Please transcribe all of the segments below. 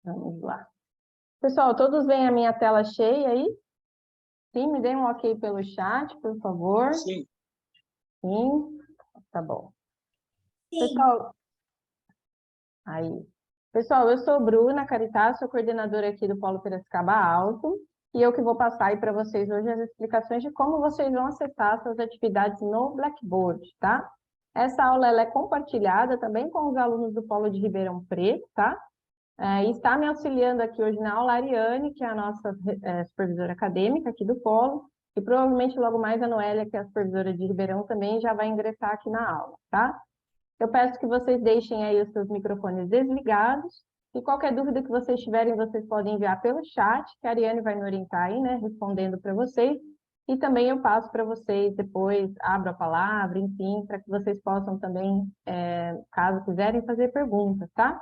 Vamos lá. Pessoal, todos veem a minha tela cheia aí? Sim, me deem um ok pelo chat, por favor. Sim. Sim, tá bom. Sim. Pessoal, aí. Pessoal, eu sou Bruna Caritá, sou coordenadora aqui do Polo Piracicaba Alto, e eu que vou passar aí para vocês hoje as explicações de como vocês vão acessar suas atividades no Blackboard, tá? Essa aula ela é compartilhada também com os alunos do Polo de Ribeirão Preto, tá? E está me auxiliando aqui hoje na aula a Ariane, que é a nossa supervisora acadêmica aqui do Polo, e provavelmente logo mais a Noélia, que é a supervisora de Ribeirão, também já vai ingressar aqui na aula, tá? Eu peço que vocês deixem aí os seus microfones desligados, e qualquer dúvida que vocês tiverem, vocês podem enviar pelo chat, que a Ariane vai me orientar aí, né, respondendo para vocês, e também eu passo para vocês depois, abro a palavra, enfim, para que vocês possam também, caso quiserem, fazer perguntas, tá?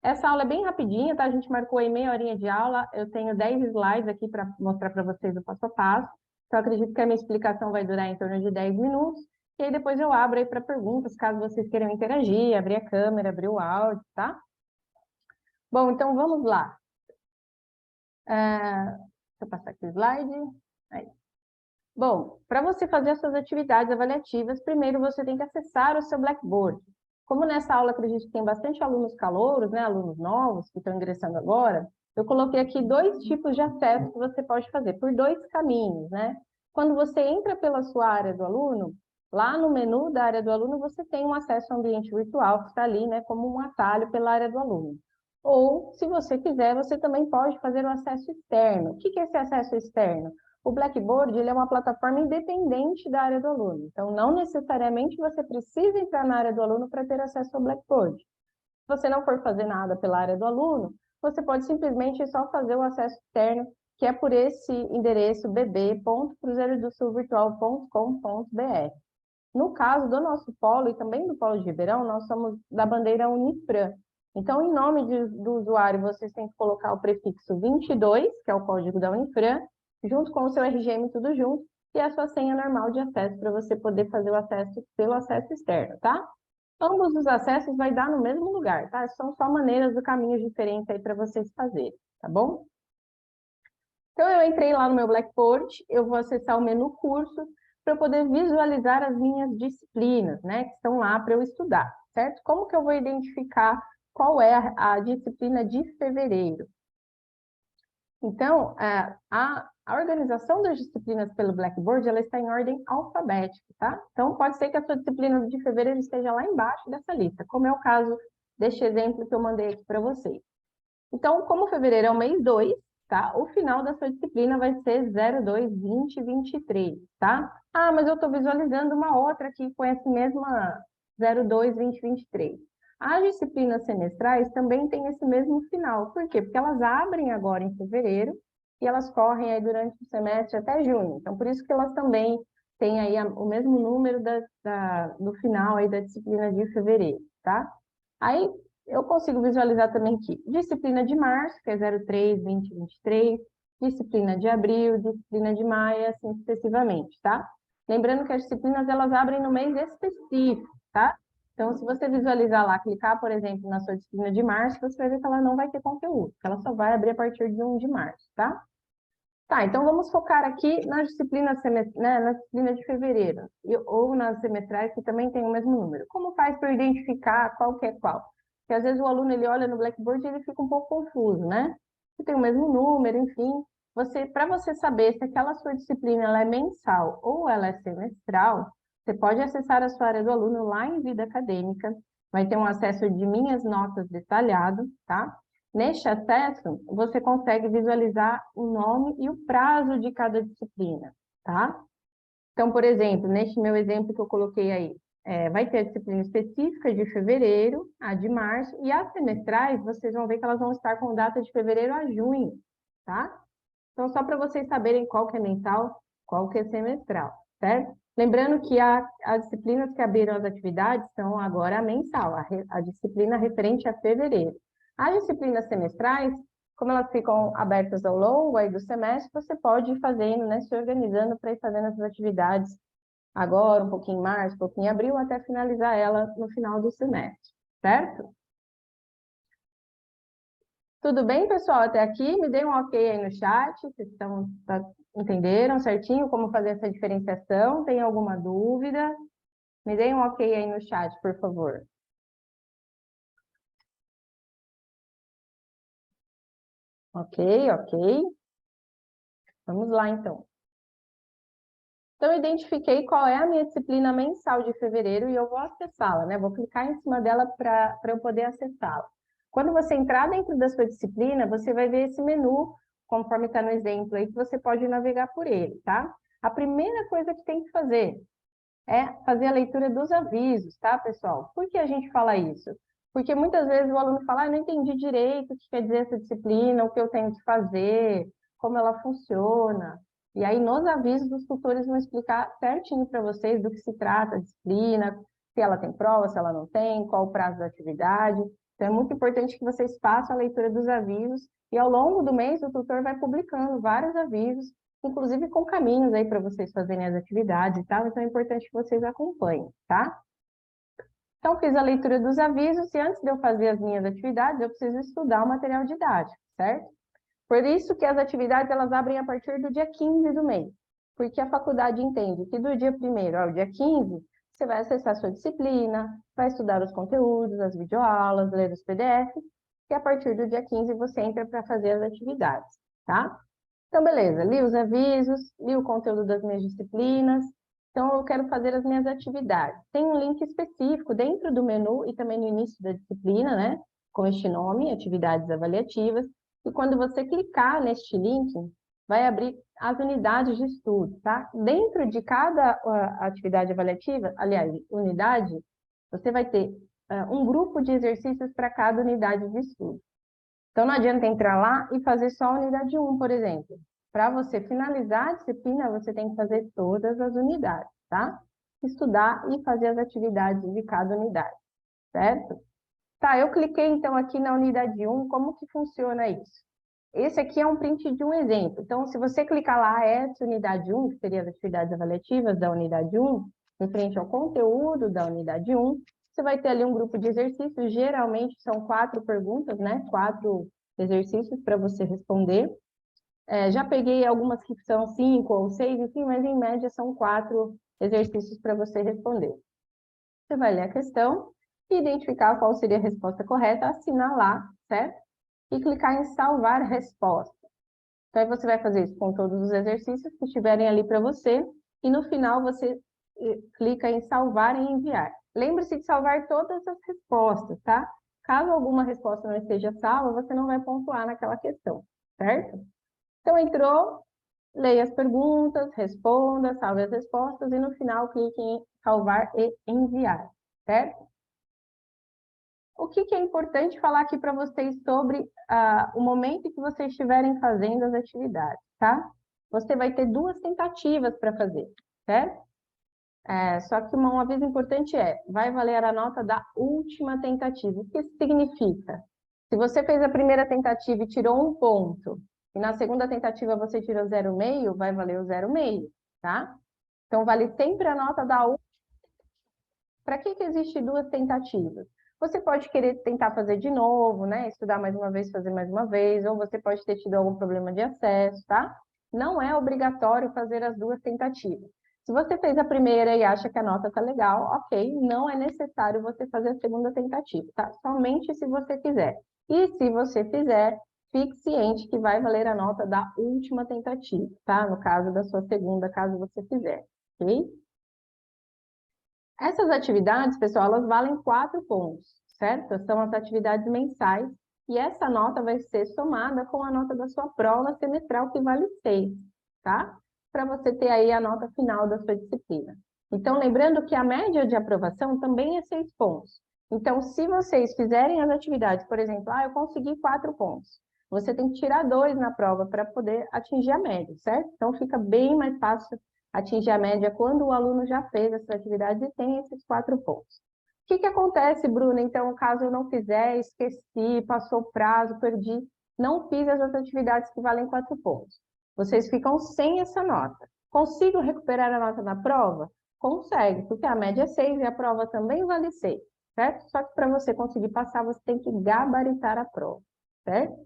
Essa aula é bem rapidinha, tá? A gente marcou aí meia horinha de aula, eu tenho 10 slides aqui para mostrar para vocês o passo a passo, então acredito que a minha explicação vai durar em torno de 10 minutos, e aí depois eu abro aí para perguntas, caso vocês queiram interagir, abrir a câmera, abrir o áudio, tá? Bom, então vamos lá. Deixa eu passar aqui o slide. Aí. Bom, para você fazer as suas atividades avaliativas, primeiro você tem que acessar o seu Blackboard. Como nessa aula acredito que tem bastante alunos calouros, né, alunos novos que estão ingressando agora, eu coloquei aqui 2 tipos de acesso que você pode fazer, por 2 caminhos, né? Quando você entra pela sua área do aluno, lá no menu da área do aluno você tem um acesso ao ambiente virtual que está ali, né, como um atalho pela área do aluno. Ou, se você quiser, você também pode fazer o acesso externo. O que é esse acesso externo? O Blackboard ele é uma plataforma independente da área do aluno. Então, não necessariamente você precisa entrar na área do aluno para ter acesso ao Blackboard. Se você não for fazer nada pela área do aluno, você pode simplesmente só fazer o acesso externo, que é por esse endereço bb.cruzeirodosulvirtual.com.br. No caso do nosso polo e também do Polo de Ribeirão, nós somos da bandeira Unifran. Então, em nome do usuário, vocês têm que colocar o prefixo 22, que é o código da Unifran, junto com o seu RGM, tudo junto, e a sua senha normal de acesso, para você poder fazer o acesso pelo acesso externo, tá? Ambos os acessos vai dar no mesmo lugar, tá? São só maneiras do caminho diferentes aí para vocês fazerem, tá bom? Então, eu entrei lá no meu Blackboard, eu vou acessar o menu cursos, para eu poder visualizar as minhas disciplinas, né, que estão lá para eu estudar, certo? Como que eu vou identificar qual é a disciplina de fevereiro? Então, a organização das disciplinas pelo Blackboard, ela está em ordem alfabética, tá? Então, pode ser que a sua disciplina de fevereiro esteja lá embaixo dessa lista, como é o caso deste exemplo que eu mandei aqui para vocês. Então, como fevereiro é o mês 2, tá? O final da sua disciplina vai ser 02/20/23, tá? Ah, mas eu estou visualizando uma outra aqui com essa mesma 02/20/23. As disciplinas semestrais também têm esse mesmo final. Por quê? Porque elas abrem agora em fevereiro e elas correm aí durante o semestre até junho. Então, por isso que elas também têm aí o mesmo número do final aí da disciplina de fevereiro, tá? Aí, eu consigo visualizar também aqui, disciplina de março, que é 03/20/23, disciplina de abril, disciplina de maio, assim sucessivamente, tá? Lembrando que as disciplinas, elas abrem no mês específico, tá? Então, se você visualizar lá, clicar, por exemplo, na sua disciplina de março, você vai ver que ela não vai ter conteúdo, que ela só vai abrir a partir de 1 de março, tá? Tá, então vamos focar aqui nas disciplinas, né, na disciplina de fevereiro, ou nas semestrais, que também tem o mesmo número. Como faz para eu identificar qual que é qual? Porque às vezes o aluno ele olha no Blackboard e ele fica um pouco confuso, né? Se tem o mesmo número, enfim. Para você saber se aquela sua disciplina ela é mensal ou ela é semestral, você pode acessar a sua área do aluno lá em Vida Acadêmica, vai ter um acesso de minhas notas detalhado, tá? Neste acesso, você consegue visualizar o nome e o prazo de cada disciplina, tá? Então, por exemplo, neste meu exemplo que eu coloquei aí, vai ter a disciplina específica de fevereiro, a de março, e as semestrais, vocês vão ver que elas vão estar com data de fevereiro a junho, tá? Então, só para vocês saberem qual que é mensal, qual que é semestral, certo? Lembrando que as disciplinas que abriram as atividades são agora a mensal, a disciplina referente a fevereiro. As disciplinas semestrais, como elas ficam abertas ao longo aí do semestre, você pode ir fazendo, né, se organizando para ir fazendo essas atividades agora, um pouquinho em março, um pouquinho em abril, até finalizar ela no final do semestre, certo? Tudo bem, pessoal, até aqui? Me dê um ok aí no chat, vocês entenderam certinho como fazer essa diferenciação? Tem alguma dúvida? Me dê um ok aí no chat, por favor. Ok, ok. Vamos lá, então. Então, eu identifiquei qual é a minha disciplina mensal de fevereiro e eu vou acessá-la, né? Vou clicar em cima dela para eu poder acessá-la. Quando você entrar dentro da sua disciplina, você vai ver esse menu, conforme está no exemplo aí, que você pode navegar por ele, tá? A primeira coisa que tem que fazer é fazer a leitura dos avisos, tá, pessoal? Por que a gente fala isso? Porque muitas vezes o aluno fala, eu não entendi direito o que quer dizer essa disciplina, o que eu tenho que fazer, como ela funciona. E aí, nos avisos, os tutores vão explicar certinho para vocês do que se trata a disciplina, se ela tem prova, se ela não tem, qual o prazo da atividade. Então, é muito importante que vocês façam a leitura dos avisos e, ao longo do mês, o tutor vai publicando vários avisos, inclusive com caminhos aí para vocês fazerem as atividades e tal, então é importante que vocês acompanhem, tá? Então, fiz a leitura dos avisos e antes de eu fazer as minhas atividades, eu preciso estudar o material didático, certo? Por isso que as atividades, elas abrem a partir do dia 15 do mês, porque a faculdade entende que do dia 1º ao dia 15, você vai acessar a sua disciplina, vai estudar os conteúdos, as videoaulas, ler os PDFs, e a partir do dia 15 você entra para fazer as atividades, tá? Então, beleza, li os avisos, li o conteúdo das minhas disciplinas, então eu quero fazer as minhas atividades. Tem um link específico dentro do menu e também no início da disciplina, né? Com este nome, atividades avaliativas, e quando você clicar neste link, vai abrir as unidades de estudo, tá? Dentro de cada atividade avaliativa, aliás, unidade, você vai ter um grupo de exercícios para cada unidade de estudo. Então, não adianta entrar lá e fazer só a unidade 1, por exemplo. Para você finalizar a disciplina, você tem que fazer todas as unidades, tá? Estudar e fazer as atividades de cada unidade, certo? Tá, eu cliquei então aqui na unidade 1, como que funciona isso? Esse aqui é um print de um exemplo. Então, se você clicar lá, essa unidade 1, que seria as atividades avaliativas da unidade 1, em frente ao conteúdo da unidade 1, você vai ter ali um grupo de exercícios, geralmente são 4 perguntas, né? 4 exercícios para você responder. Já peguei algumas que são 5 ou 6, enfim, mas em média são 4 exercícios para você responder. Você vai ler a questão, identificar qual seria a resposta correta, assinar lá, certo? E clicar em salvar resposta. Então, aí você vai fazer isso com todos os exercícios que estiverem ali para você, e no final você clica em salvar e enviar. Lembre-se de salvar todas as respostas, tá? Caso alguma resposta não esteja salva, você não vai pontuar naquela questão, certo? Então, entrou, leia as perguntas, responda, salve as respostas, e no final clique em salvar e enviar, certo? O que é importante falar aqui para vocês sobre o momento que vocês estiverem fazendo as atividades, tá? Você vai ter 2 tentativas para fazer, certo? Só que um aviso importante vai valer a nota da última tentativa. O que isso significa? Se você fez a primeira tentativa e tirou 1 ponto, e na segunda tentativa você tirou 0,5, vai valer o 0,5, tá? Então, vale sempre a nota da última. Para que existem 2 tentativas? Você pode querer tentar fazer de novo, né? Estudar mais uma vez, fazer mais uma vez, ou você pode ter tido algum problema de acesso, tá? Não é obrigatório fazer as 2 tentativas. Se você fez a primeira e acha que a nota está legal, ok, não é necessário você fazer a segunda tentativa, tá? Somente se você quiser. E se você fizer, fique ciente que vai valer a nota da última tentativa, tá? No caso da sua segunda, caso você fizer, ok? Essas atividades, pessoal, elas valem 4 pontos, certo? São as atividades mensais e essa nota vai ser somada com a nota da sua prova semestral, que vale 6, tá? Para você ter aí a nota final da sua disciplina. Então, lembrando que a média de aprovação também é 6 pontos. Então, se vocês fizerem as atividades, por exemplo, eu consegui 4 pontos, você tem que tirar 2 na prova para poder atingir a média, certo? Então, fica bem mais fácil atingir a média quando o aluno já fez essas atividades e tem esses 4 pontos. O que acontece, Bruna? Então, caso eu não fizer, esqueci, passou o prazo, perdi, não fiz essas atividades que valem 4 pontos. Vocês ficam sem essa nota. Consigo recuperar a nota na prova? Consegue, porque a média é 6 e a prova também vale 6, certo? Só que para você conseguir passar, você tem que gabaritar a prova, certo?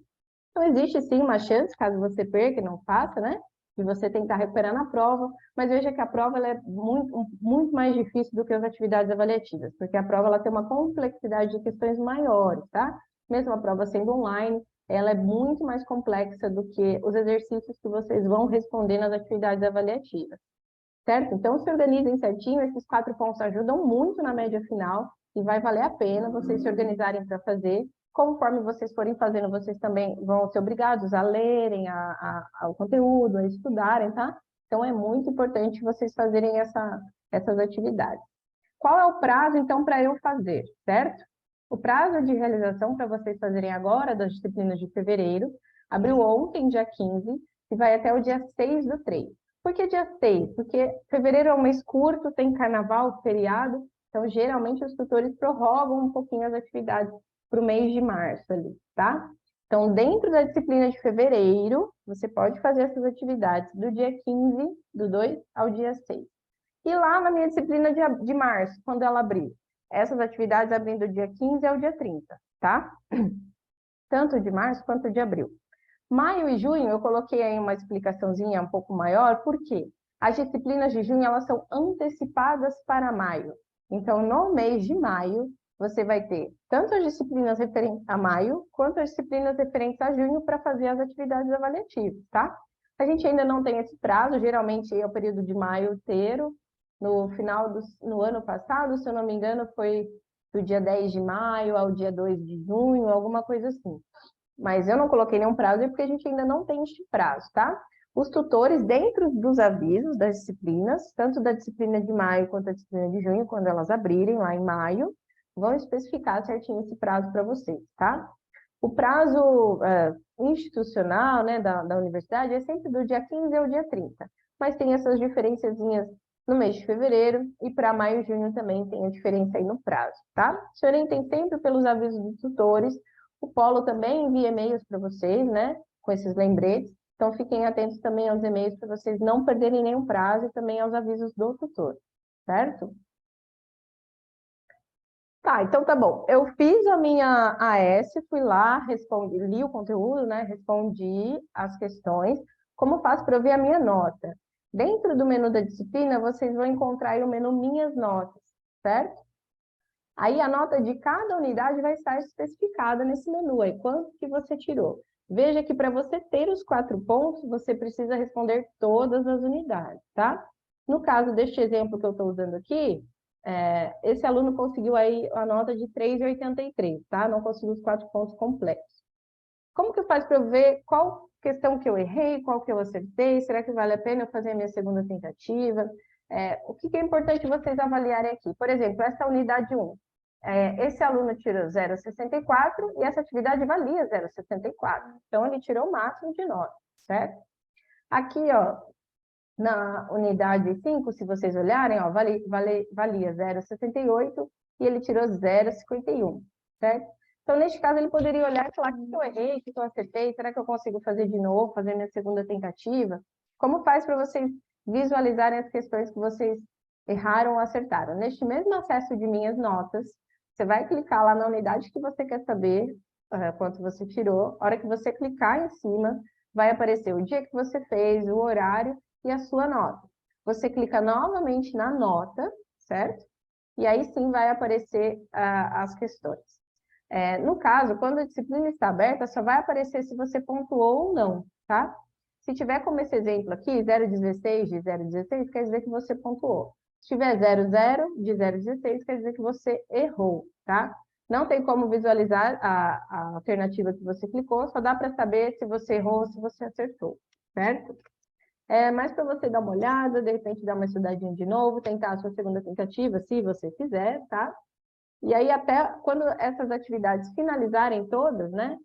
Então, existe sim uma chance, caso você perca e não faça, né? De você tentar recuperar na prova, mas veja que a prova ela é muito mais difícil do que as atividades avaliativas, porque a prova ela tem uma complexidade de questões maiores, tá? Mesmo a prova sendo online, ela é muito mais complexa do que os exercícios que vocês vão responder nas atividades avaliativas, certo? Então, se organizem certinho, esses 4 pontos ajudam muito na média final e vai valer a pena vocês se organizarem para fazer. Conforme vocês forem fazendo, vocês também vão ser obrigados a lerem o conteúdo, a estudarem, tá? Então, é muito importante vocês fazerem essas atividades. Qual é o prazo, então, para eu fazer, certo? O prazo de realização para vocês fazerem agora, das disciplinas de fevereiro, abriu ontem, dia 15, e vai até o dia 6 do 3. Por que dia 6? Porque fevereiro é um mês curto, tem carnaval, feriado, então geralmente os tutores prorrogam um pouquinho as atividades para o mês de março ali, tá? Então, dentro da disciplina de fevereiro, você pode fazer essas atividades do dia 15 do 2 ao dia 6. E lá na minha disciplina de março, quando ela abrir, essas atividades abrindo do dia 15 ao dia 30, tá? Tanto de março quanto de abril. Maio e junho, eu coloquei aí uma explicaçãozinha um pouco maior, porque as disciplinas de junho, elas são antecipadas para maio. Então, no mês de maio, você vai ter tanto as disciplinas referentes a maio, quanto as disciplinas referentes a junho para fazer as atividades avaliativas, tá? A gente ainda não tem esse prazo, geralmente é o período de maio inteiro. No ano passado, se eu não me engano, foi do dia 10 de maio ao dia 2 de junho, alguma coisa assim. Mas eu não coloquei nenhum prazo porque a gente ainda não tem este prazo, tá? Os tutores, dentro dos avisos das disciplinas, tanto da disciplina de maio quanto da disciplina de junho, quando elas abrirem lá em maio, vão especificar certinho esse prazo para vocês, tá? O prazo institucional, né, da universidade é sempre do dia 15 ao dia 30, mas tem essas diferençazinhas no mês de fevereiro e para maio e junho também tem a diferença aí no prazo, tá? Se orientem sempre pelos avisos dos tutores. O Polo também envia e-mails para vocês, né, com esses lembretes, então fiquem atentos também aos e-mails para vocês não perderem nenhum prazo e também aos avisos do tutor, certo? Tá, então tá bom. Eu fiz a minha AS, fui lá, respondi, li o conteúdo, né? Respondi as questões. Como faço para eu ver a minha nota? Dentro do menu da disciplina, vocês vão encontrar aí o menu Minhas Notas, certo? Aí a nota de cada unidade vai estar especificada nesse menu aí, quanto que você tirou. Veja que para você ter os 4 pontos, você precisa responder todas as unidades, tá? No caso deste exemplo que eu estou usando aqui, esse aluno conseguiu aí a nota de 3,83, tá? Não conseguiu os 4 pontos completos. Como que eu faço para eu ver qual questão que eu errei, qual que eu acertei? Será que vale a pena eu fazer a minha segunda tentativa? O que é importante vocês avaliarem aqui? Por exemplo, essa unidade 1. Esse aluno tirou 0,64 e essa atividade valia 0,64. Então, ele tirou o máximo de nota, certo? Aqui, ó, na unidade 5, se vocês olharem, ó, valia 0,68 e ele tirou 0,51, certo? Então, neste caso, ele poderia olhar e falar: o que eu errei, o que eu acertei, será que eu consigo fazer de novo, fazer minha segunda tentativa? Como faz para vocês visualizarem as questões que vocês erraram ou acertaram? Neste mesmo acesso de minhas notas, você vai clicar lá na unidade que você quer saber quanto você tirou. A hora que você clicar em cima, vai aparecer o dia que você fez, o horário e a sua nota. Você clica novamente na nota, certo? E aí sim vai aparecer as questões. No caso, quando a disciplina está aberta, só vai aparecer se você pontuou ou não, tá? Se tiver como esse exemplo aqui, 0,16 de 0,16, quer dizer que você pontuou. Se tiver 0,0 de 0,16, quer dizer que você errou, tá? Não tem como visualizar a alternativa que você clicou, só dá para saber se você errou ou se você acertou, certo? Mas para você dar uma olhada, de repente dar uma estudadinha de novo, tentar a sua segunda tentativa, se você quiser, tá? E aí, até quando essas atividades finalizarem todas, né?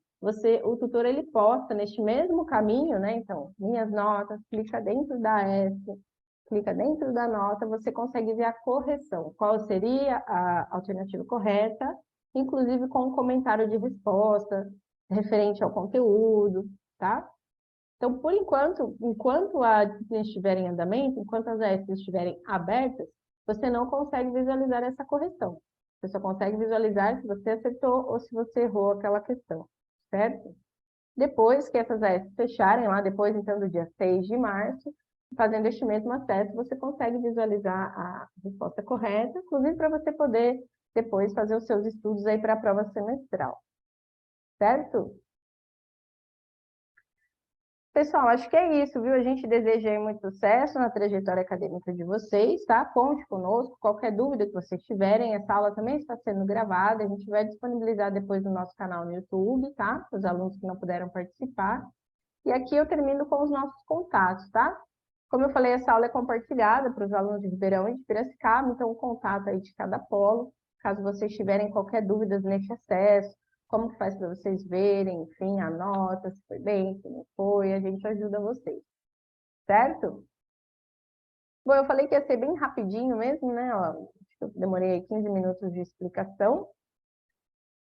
O tutor, ele posta neste mesmo caminho, né? Então, minhas notas, clica dentro da S, clica dentro da nota, você consegue ver a correção. Qual seria a alternativa correta, inclusive com um comentário de resposta, referente ao conteúdo, tá? Então, por enquanto a disciplina estiver em andamento, enquanto as AS estiverem abertas, você não consegue visualizar essa correção. Você só consegue visualizar se você acertou ou se você errou aquela questão, certo? Depois que essas AS fecharem lá, depois então do dia 6 de março, fazendo este mesmo acesso, você consegue visualizar a resposta correta, inclusive para você poder depois fazer os seus estudos aí para a prova semestral, certo? Pessoal, acho que é isso, viu? A gente deseja aí muito sucesso na trajetória acadêmica de vocês, tá? Conte conosco, qualquer dúvida que vocês tiverem, essa aula também está sendo gravada, a gente vai disponibilizar depois no nosso canal no YouTube, tá? Para os alunos que não puderam participar. E aqui eu termino com os nossos contatos, tá? Como eu falei, essa aula é compartilhada para os alunos de Ribeirão e de Piracicaba, então o contato aí de cada polo, caso vocês tiverem qualquer dúvida nesse acesso, como que faz para vocês verem, enfim, a nota, se foi bem, se não foi, a gente ajuda vocês, certo? Bom, eu falei que ia ser bem rapidinho mesmo, né? Ó, acho que eu demorei 15 minutos de explicação.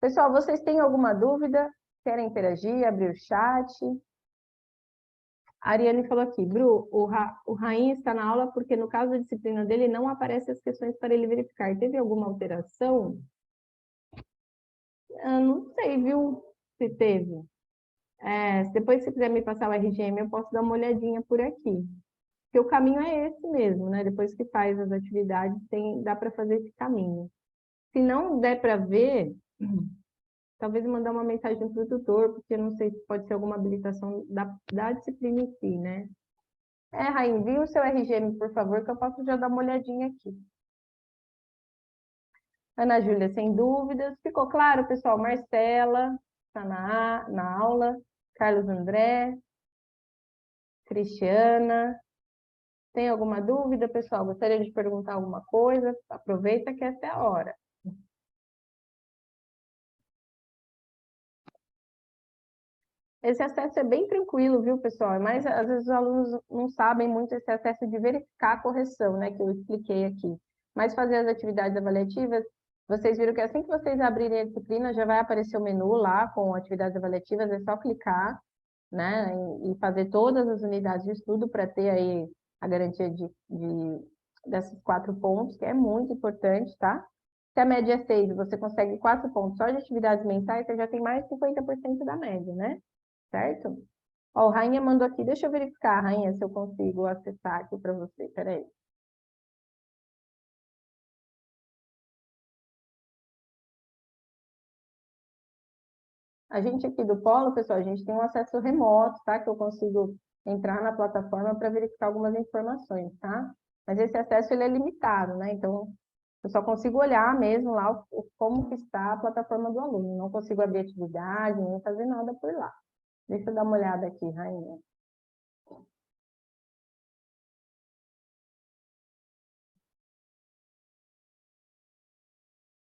Pessoal, vocês têm alguma dúvida? Querem interagir, abrir o chat? A Ariane falou aqui, Bru, o Rainha está na aula porque no caso da disciplina dele não aparecem as questões para ele verificar. Teve alguma alteração? Eu não sei, viu, se teve. Depois, se quiser me passar o RGM, eu posso dar uma olhadinha por aqui. Porque o caminho é esse mesmo, né? Depois que faz as atividades, dá para fazer esse caminho. Se não der para ver, talvez mandar uma mensagem para o tutor, porque eu não sei se pode ser alguma habilitação da disciplina em si, né? Rainha, envia o seu RGM, por favor, que eu posso já dar uma olhadinha aqui. Ana Júlia, sem dúvidas. Ficou claro, pessoal? Marcela está na aula. Carlos André. Cristiana. Tem alguma dúvida, pessoal? Gostaria de perguntar alguma coisa? Aproveita que essa é a hora. Esse acesso é bem tranquilo, viu, pessoal? Mas às vezes os alunos não sabem muito esse acesso de verificar a correção, né, que eu expliquei aqui. Mas fazer as atividades avaliativas, vocês viram que assim que vocês abrirem a disciplina, já vai aparecer o menu lá com atividades avaliativas, é só clicar, né, e fazer todas as unidades de estudo para ter aí a garantia desses 4 pontos, que é muito importante, tá? Se a média é 6, você consegue 4 pontos só de atividades mensais, você já tem mais de 50% da média, né? Certo? Ó, o Rainha mandou aqui, deixa eu verificar, Rainha, se eu consigo acessar aqui para você, peraí. A gente aqui do Polo, pessoal, a gente tem um acesso remoto, tá? Que eu consigo entrar na plataforma para verificar algumas informações, tá? Mas esse acesso, ele é limitado, né? Então, eu só consigo olhar mesmo lá como que está a plataforma do aluno. Não consigo abrir atividade, nem fazer nada por lá. Deixa eu dar uma olhada aqui, Rainha.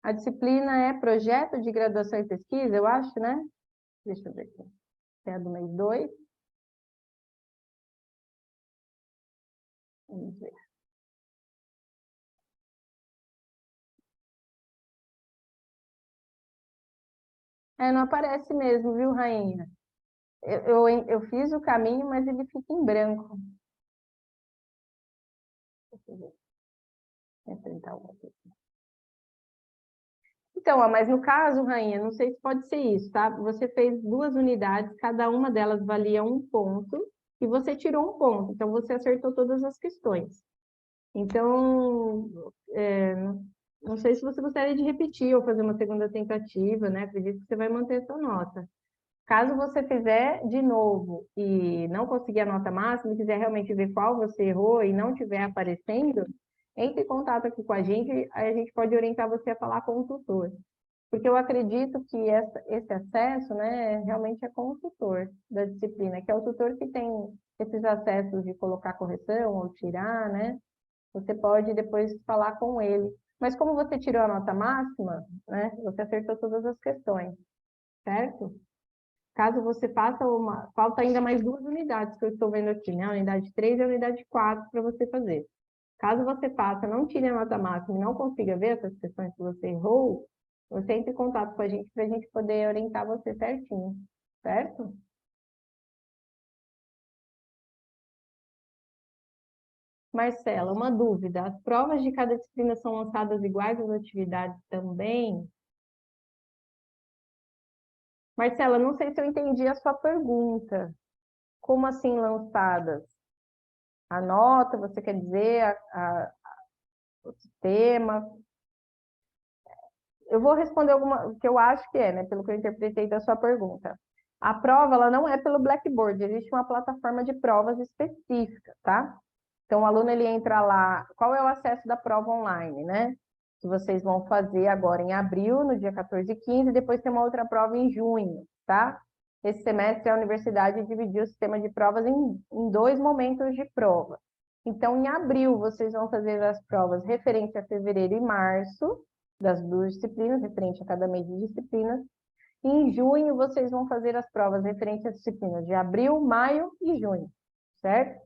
A disciplina é projeto de graduação e pesquisa, eu acho, né? Deixa eu ver aqui. É a do mês 2. Vamos ver. Não aparece mesmo, viu, Rainha? Eu fiz o caminho, mas ele fica em branco. Deixa eu ver. Deixa eu tentar uma aqui. Então, ó, mas no caso, Rainha, não sei se pode ser isso, tá? Você fez 2 unidades, cada uma delas valia 1 ponto, e você tirou 1 ponto. Então, você acertou todas as questões. Então, não sei se você gostaria de repetir ou fazer uma segunda tentativa, né? Acredito que você vai manter a sua nota. Caso você fizer de novo e não conseguir a nota máxima, e quiser realmente ver qual você errou e não estiver aparecendo, entre em contato aqui com a gente, aí a gente pode orientar você a falar com o tutor. Porque eu acredito que esse acesso, né, realmente é com o tutor da disciplina, que é o tutor que tem esses acessos de colocar correção ou tirar, né? Você pode depois falar com ele. Mas como você tirou a nota máxima, né, você acertou todas as questões, certo? Caso você faça falta ainda mais 2 unidades que eu estou vendo aqui, né? A unidade 3 e a unidade 4 para você fazer. Caso você faça, não tire a nota máxima e não consiga ver essas questões que você errou, você entre em contato com a gente para a gente poder orientar você certinho, certo? Marcela, uma dúvida. As provas de cada disciplina são lançadas iguais às atividades também? Marcela, não sei se eu entendi a sua pergunta. Como assim lançadas? A nota, você quer dizer, o sistema? Eu vou responder alguma, que eu acho que é, né? Pelo que eu interpretei da sua pergunta. A prova, ela não é pelo Blackboard, existe uma plataforma de provas específica, tá? Então, o aluno, ele entra lá, qual é o acesso da prova online, né? Que vocês vão fazer agora em abril, no dia 14 e 15, e depois tem uma outra prova em junho, tá? Esse semestre a universidade dividiu o sistema de provas em dois momentos de prova. Então, em abril, vocês vão fazer as provas referente a fevereiro e março, das duas disciplinas, referente a cada mês de disciplinas. E em junho, vocês vão fazer as provas referentes às disciplinas de abril, maio e junho, certo?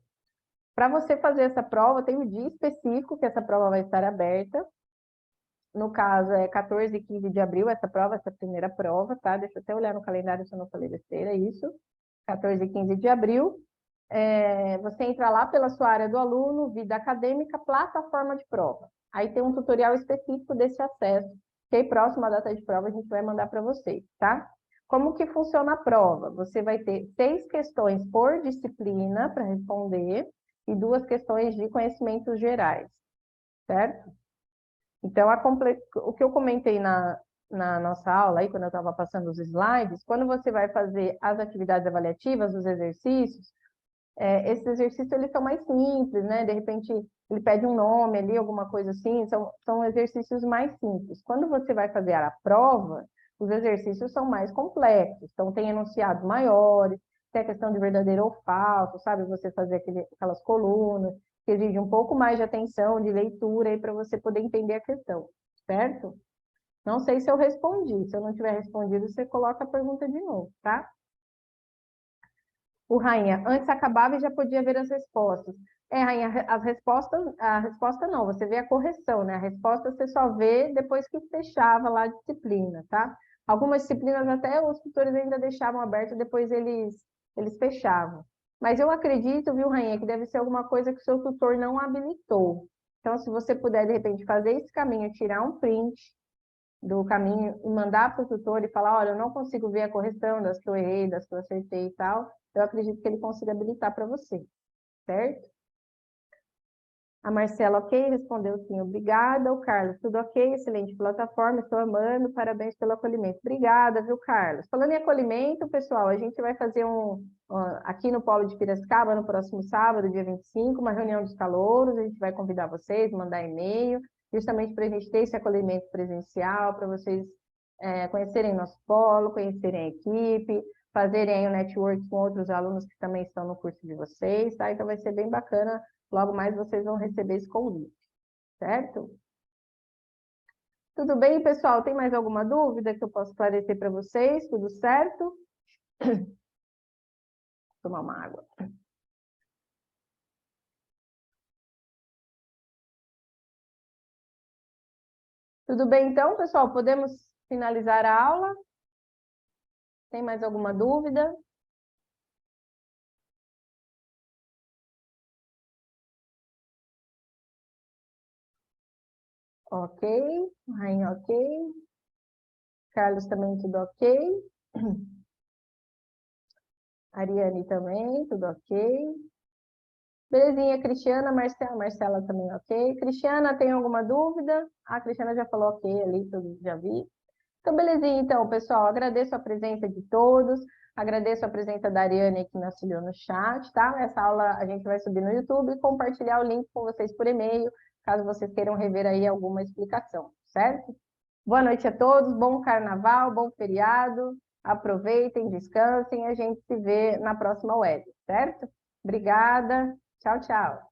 Para você fazer essa prova, tem um dia específico que essa prova vai estar aberta. No caso, é 14 e 15 de abril, essa prova, essa primeira prova, tá? Deixa eu até olhar no calendário se eu não falei besteira, é isso. 14 e 15 de abril. Você entra lá pela sua área do aluno, vida acadêmica, plataforma de prova. Aí tem um tutorial específico desse acesso, que aí próxima data de prova a gente vai mandar para vocês, tá? Como que funciona a prova? Você vai ter 6 questões por disciplina para responder e 2 questões de conhecimentos gerais, certo? Então, o que eu comentei na nossa aula, aí, quando eu estava passando os slides, quando você vai fazer as atividades avaliativas, os exercícios, esses exercícios eles são mais simples, né? De repente, ele pede um nome ali, alguma coisa assim, são exercícios mais simples. Quando você vai fazer a prova, os exercícios são mais complexos, então tem enunciados maiores, tem a questão de verdadeiro ou falso, sabe? Você fazer aquelas colunas, que exige um pouco mais de atenção, de leitura, aí para você poder entender a questão, certo? Não sei se eu respondi, se eu não tiver respondido, você coloca a pergunta de novo, tá? O Rainha, antes acabava e já podia ver as respostas. Rainha, a resposta não, você vê a correção, né? A resposta você só vê depois que fechava lá a disciplina, tá? Algumas disciplinas até os tutores ainda deixavam aberto, depois eles fechavam. Mas eu acredito, viu, Rainha, que deve ser alguma coisa que o seu tutor não habilitou. Então, se você puder, de repente, fazer esse caminho, tirar um print do caminho e mandar para o tutor e falar, olha, eu não consigo ver a correção das que eu errei, das que eu acertei e tal, eu acredito que ele consiga habilitar para você, certo? A Marcela, ok, respondeu sim, obrigada. O Carlos, tudo ok, excelente plataforma, estou amando, parabéns pelo acolhimento. Obrigada, viu, Carlos? Falando em acolhimento, pessoal, a gente vai fazer aqui no Polo de Piracicaba, no próximo sábado, dia 25, uma reunião dos calouros, a gente vai convidar vocês, mandar e-mail, justamente para a gente ter esse acolhimento presencial, para vocês conhecerem nosso polo, conhecerem a equipe, fazerem aí o network com outros alunos que também estão no curso de vocês, tá? Então vai ser bem bacana. Logo mais vocês vão receber esse convite, certo? Tudo bem, pessoal? Tem mais alguma dúvida que eu possa esclarecer para vocês? Tudo certo? Vou tomar uma água. Tudo bem, então, pessoal? Podemos finalizar a aula? Tem mais alguma dúvida? Ok. Rainha, ok. Carlos também, tudo ok. Ariane também, tudo ok. Belezinha, Cristiana, Marcela também ok. Cristiana, tem alguma dúvida? A Cristiana já falou ok ali, tudo já vi. Então, belezinha, então, pessoal, agradeço a presença de todos, agradeço a presença da Ariane que me auxiliou no chat, tá? Essa aula a gente vai subir no YouTube e compartilhar o link com vocês por e-mail, caso vocês queiram rever aí alguma explicação, certo? Boa noite a todos, bom carnaval, bom feriado, aproveitem, descansem, a gente se vê na próxima web, certo? Obrigada, tchau, tchau.